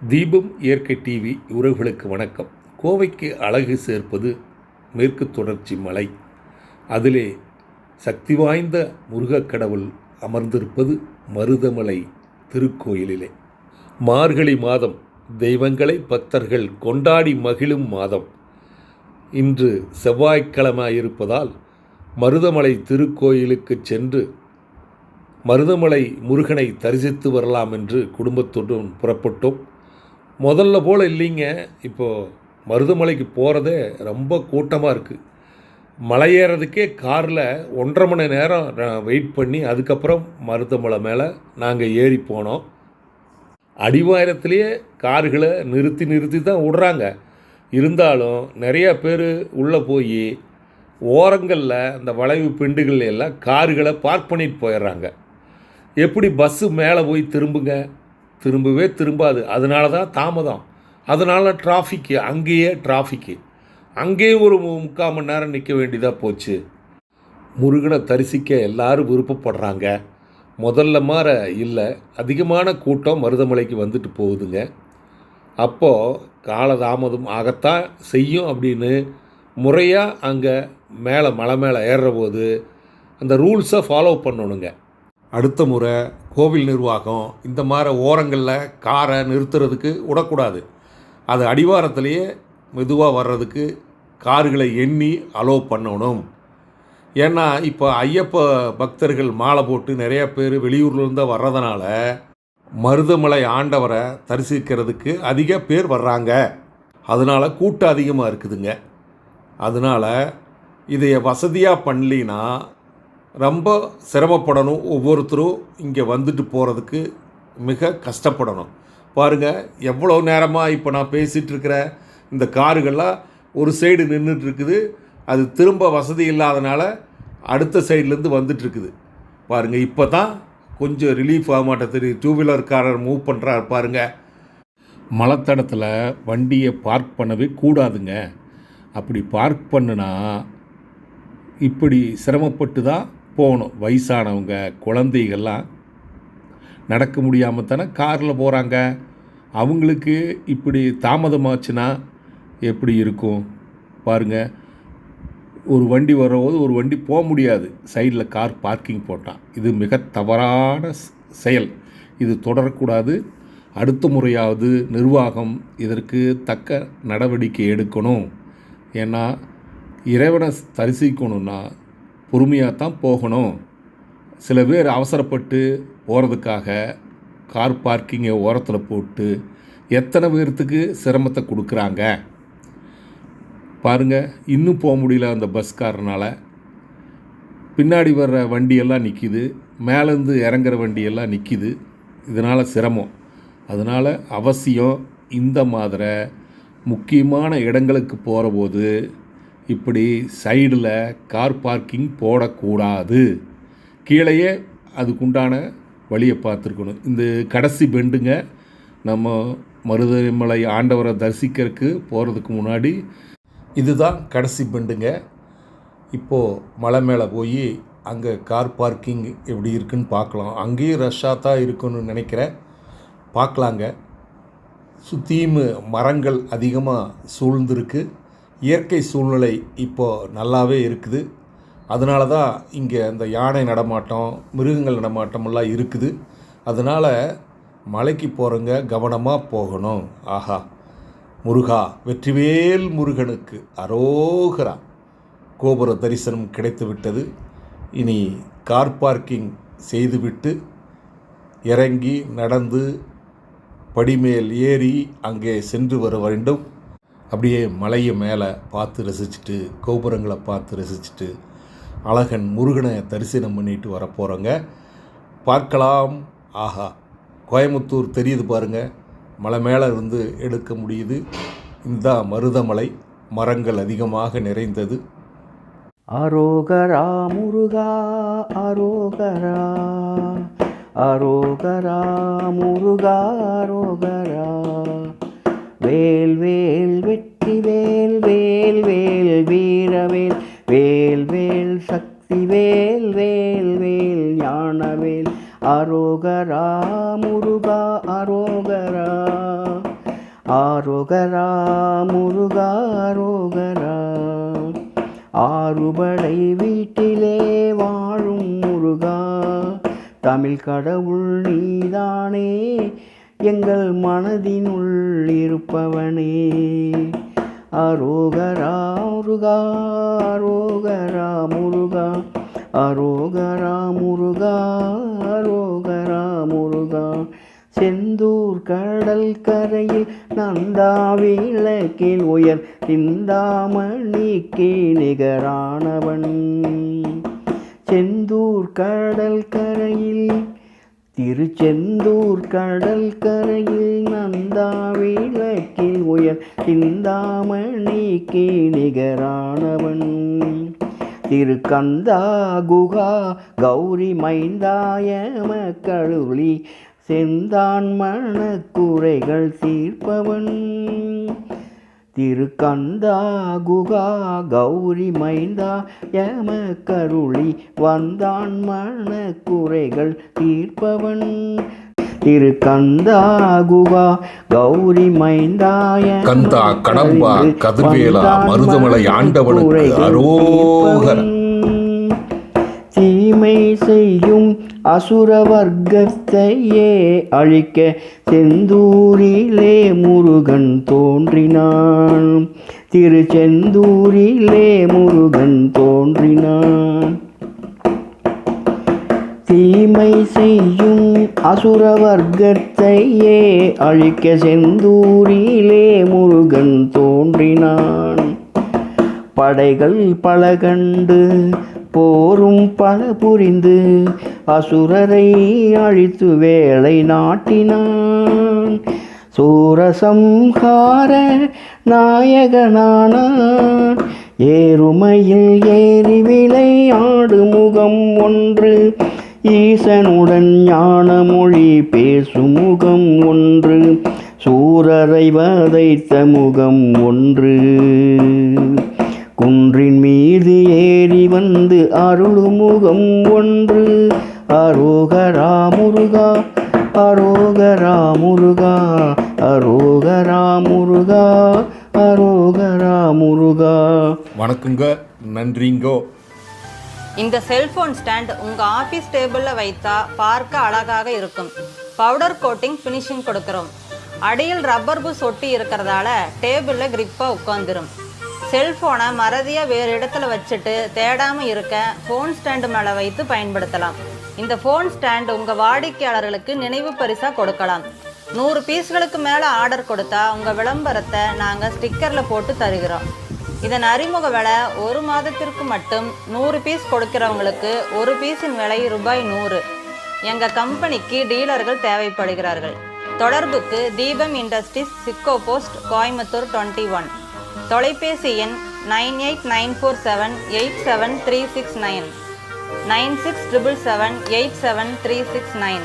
தீபம் இயற்கை டிவி உறவுகளுக்கு வணக்கம். கோவைக்கு அழகு சேர்ப்பது மேற்கு தொடர்ச்சி மலை. அதிலே சக்தி வாய்ந்த முருகக் கடவுள் அமர்ந்திருப்பது மருதமலை திருக்கோயிலிலே. மார்கழி மாதம் தெய்வங்களை பக்தர்கள் கொண்டாடி மகிழும் மாதம். இன்று செவ்வாய்க்கிழமை இருப்பதால் மருதமலை திருக்கோயிலுக்கு சென்று மருதமலை முருகனை தரிசித்து வரலாம் என்று குடும்பத்துடன் புறப்பட்டோம். முதல்ல போல் இல்லைங்க. இப்போது மருதமலைக்கு போகிறதே ரொம்ப கூட்டமாக இருக்குது. மலை ஏறதுக்கே காரில் 1.5 மணி நேரம் வெயிட் பண்ணி அதுக்கப்புறம் மருதமலை மேலே நாங்கள் ஏறி போனோம். அடிவாரத்துலேயே கார்களை நிறுத்தி தான் விடுறாங்க. இருந்தாலும் நிறையா பேர் உள்ளே போய் ஓரங்களில் அந்த வளைவு பிண்டுகள் எல்லாம் கார்களை பார்க் பண்ணிட்டு போயிடுறாங்க. எப்படி பஸ்ஸு மேலே போய் திரும்பவே திரும்பாது. அதனால தான் தாமதம். அதனால் அங்கேயும் ஒரு 3/4 மணி நேரம் நிற்க வேண்டியதாக போச்சு. முருகனை தரிசிக்க எல்லாரும் விருப்பப்படுறாங்க. முதல்ல மாற இல்லை, அதிகமான கூட்டம் மருதமலைக்கு வந்துட்டு போகுதுங்க. அப்போது காலதாமதம் ஆகத்தான் செய்யும் அப்படின்னு முறையாக அங்கே மலை மேலே ஏறுற போது அந்த ரூல்ஸை ஃபாலோ பண்ணணுங்க. அடுத்த முறை கோவில் நிர்வாகம் இந்த மாதிரி ஓரங்களில் காரை நிறுத்துறதுக்கு விடக்கூடாது. அது அடிவாரத்திலேயே மெதுவாக வர்றதுக்கு கார்களை எண்ணி அலோவ் பண்ணணும். ஏன்னா இப்போ ஐயப்ப பக்தர்கள் மாலை போட்டு நிறையா பேர் வெளியூர்லேருந்து வர்றதுனால மருதமலை ஆண்டவரை தரிசிக்கிறதுக்கு அதிக பேர் வர்றாங்க. அதனால் கூட்டம் அதிகமாக இருக்குதுங்க. அதனால் இதை வசதியாக பண்ணலினா ரொம்ப சிரமப்படணும். ஒவ்வொருத்தரும் இங்கே வந்துட்டு போகிறதுக்கு மிக கஷ்டப்படணும். பாருங்கள், எவ்வளோ நேரமாக இப்போ நான் பேசிகிட்ருக்கிற இந்த காருகள்லாம் ஒரு சைடு நின்றுட்டுருக்குது. அது திரும்ப வசதி இல்லாதனால அடுத்த சைட்லேருந்து வந்துட்டுருக்குது. பாருங்கள், இப்போ தான் கொஞ்சம் ரிலீஃப் ஆக மாட்டேன். 2-வீலர்காரர் மூவ் பண்ணுறாரு பாருங்கள். மலைத்தடத்தில் வண்டியை பார்க் பண்ணவே கூடாதுங்க. அப்படி பார்க் பண்ணுனா இப்படி சிரமப்பட்டு தான் போகணும். வயசானவங்க, குழந்தைகள்லாம் நடக்க முடியாமல் தானே காரில் போகிறாங்க. அவங்களுக்கு இப்படி தாமதமாச்சுன்னா எப்படி இருக்கும் பாருங்கள். ஒரு வண்டி வரும்போது ஒரு வண்டி போக முடியாது, சைடில் கார் பார்க்கிங் போட்டான். இது மிக தவறான செயல். இது தொடரக்கூடாது. அடுத்த முறையாவது நிர்வாகம் இதற்கு தக்க நடவடிக்கை எடுக்கணும். ஏன்னா இறைவனை தரிசிக்கணுன்னா பொறுமையாக தான் போகணும். சில பேர் அவசரப்பட்டு போகிறதுக்காக கார் பார்க்கிங்கை ஓரத்தில் போட்டு எத்தனை பேர்த்துக்கு சிரமத்தை கொடுக்குறாங்க பாருங்கள். இன்னும் போக முடியல அந்த பஸ்காரனால். பின்னாடி வர்ற வண்டியெல்லாம் நிற்கிது, மேலேருந்து இறங்குற வண்டியெல்லாம் நிற்கிது. இதனால் சிரமம். அதனால் அவசியம் இந்த மாதிரி முக்கியமான இடங்களுக்கு போகிற போது இப்படி சைடில் கார் பார்க்கிங் போடக்கூடாது. கீழேயே அதுக்குண்டான வழியை பார்த்துருக்கணும். இந்த கடைசி பெண்டுங்க, நம்ம மருதமலை ஆண்டவரை தரிசிக்கிறதுக்கு போகிறதுக்கு முன்னாடி இதுதான் கடைசி பெண்டுங்க. இப்போது மலை மேலே போய் அங்கே கார் பார்க்கிங் எப்படி இருக்குன்னு பார்க்கலாம். அங்கேயும் ரஷ்ஷாக தான் இருக்குன்னு நினைக்கிறேன். பார்க்கலாங்க. சுற்றியும் மரங்கள் அதிகமாக சூழ்ந்துருக்கு. இயற்கை சூழ்நிலை இப்போது நல்லாவே இருக்குது. அதனால தான் இங்கே அந்த யானை நடமாட்டம், மிருகங்கள் நடமாட்டமெல்லாம் இருக்குது. அதனால் மலைக்கு போகிறவங்க கவனமாக போகணும். ஆஹா, முருகா, வெற்றிவேல் முருகனுக்கு அரோகரா. கோபுர தரிசனம் கிடைத்து விட்டது. இனி கார் பார்க்கிங் செய்துவிட்டு இறங்கி நடந்து படிமேல் ஏறி அங்கே சென்று வர வேண்டும். அப்படியே மலையை மேலே பார்த்து ரசிச்சுட்டு, கோபுரங்களை பார்த்து ரசிச்சுட்டு, அழகன் முருகனை தரிசனம் பண்ணிட்டு வரப்போகிறோங்க. பார்க்கலாம். ஆஹா, கோயம்புத்தூர் தெரியுது பாருங்கள். மலை மேலே இருந்து எடுக்க முடியுது. இந்த மருதமலை மரங்கள் அதிகமாக நிறைந்தது. அரோகரா முருகா, அரோகரா, அரோகரா முருகா, அரோகரா. வேல் வேல் வெற்றி வேல், வேல் வேல் வீரவேல், வேல் வேல் சக்தி வேல், வேல் வேல் ஞானவேல். அரோகரா முருகா, அரோகரா. ஆரோகரா முருகா ரோகரா. ஆறுபடை வீட்டிலே வாழும் முருகா, தமிழ் கடவுள் நீதானே, எங்கள் மனதினுள் இருப்பவனே. அரோகரா முருகா அரோகரா முருகா, அரோகரா முருகா அரோகரா முருகா. செந்தூர் கடல் கரையில் நந்தா விளக்கில் உயர் சிந்தாமணிக்கு நிகரானவன். செந்தூர் கடல் கரையில் திருச்செந்தூர் கடல் கரையில் நந்தா விளக்கில் உயர் சிந்தாமணிக்கு நிகரானவன். திருக்கந்தா குகா கௌரி மைந்தாய மக்களுளி செந்தான் மனக்குறைகள் தீர்ப்பவன். திருக்கந்தா குகா கௌரி மைந்தா யமக்கருளி வந்தான் மனக்குறைகள் தீர்ப்பவன். திருக்கந்தா குகா கௌரி மைந்தாய கந்தா கடம்பா கதிர்வேலா மருதமலை ஆண்டவனுக்கு அரோகரா. தீமை செய்யும் அசுர வர்க்கத்தையே அழிக்க செந்தூரிலே முருகன் தோன்றினான். திருச்செந்தூரிலே முருகன் தோன்றினான். தீமை செய்யும் அசுர வர்க்கத்தையே அழிக்க செந்தூரிலே முருகன் தோன்றினான். படைகள் பல கண்டு போரும் பல புரிந்து அசுரரை அழித்து வேலை நாட்டினான். சூரசம்ஹார நாயகனானான். ஏறுமையில் ஏறி விளையாடு முகம் ஒன்று, ஈசனுடன் ஞானமொழி பேசும் முகம் ஒன்று, சூரரை வதைத்த முகம் ஒன்று. குன்றின் மீது ஏறி வந்து அருளும் முகம் ஒன்று. அரோகரா முருகா அரோகரா முருகா, அரோகரா முருகா அரோகரா முருகா. வணக்கங்க, நன்றிங்கோ. இந்த செல்போன் ஸ்டாண்ட் உங்க ஆபீஸ் டேபிள்ல வைத்தா பார்க்க அழகாக இருக்கும். பவுடர் கோட்டிங் ஃபினிஷிங் கொடுக்கிறோம். அடியில் ரப்பர் பூஸ் ஒட்டி இருக்கிறதால டேபிள்ல கிரிப்பா உட்காந்துரும். செல்போனை மறதியா வேறு இடத்துல வச்சுட்டு தேடாம இருக்க ஃபோன் ஸ்டாண்டு மேலே வைத்து பயன்படுத்தலாம். இந்த ஃபோன் ஸ்டாண்ட் உங்க வாடிக்கையாளர்களுக்கு நினைவு பரிசா கொடுக்கலாம். 100 பீஸ்களுக்கு மேலே ஆர்டர் கொடுத்தா உங்க விளம்பரத்தை நாங்கள் ஸ்டிக்கரில் போட்டு தருகிறோம். இதன் அறிமுக விலை 1 மாதத்திற்கு மட்டும். 100 பீஸ் கொடுக்கிறவங்களுக்கு 1 பீஸின் விலை ₹100. எங்கள் கம்பெனிக்கு டீலர்கள் தேவைப்படுகிறார்கள். தொடர்புக்கு தீபம் இண்டஸ்ட்ரீஸ், சிக்கோ போஸ்ட், கோயம்புத்தூர் 21. தொலைபேசி எண் 9894787369, 9677787369.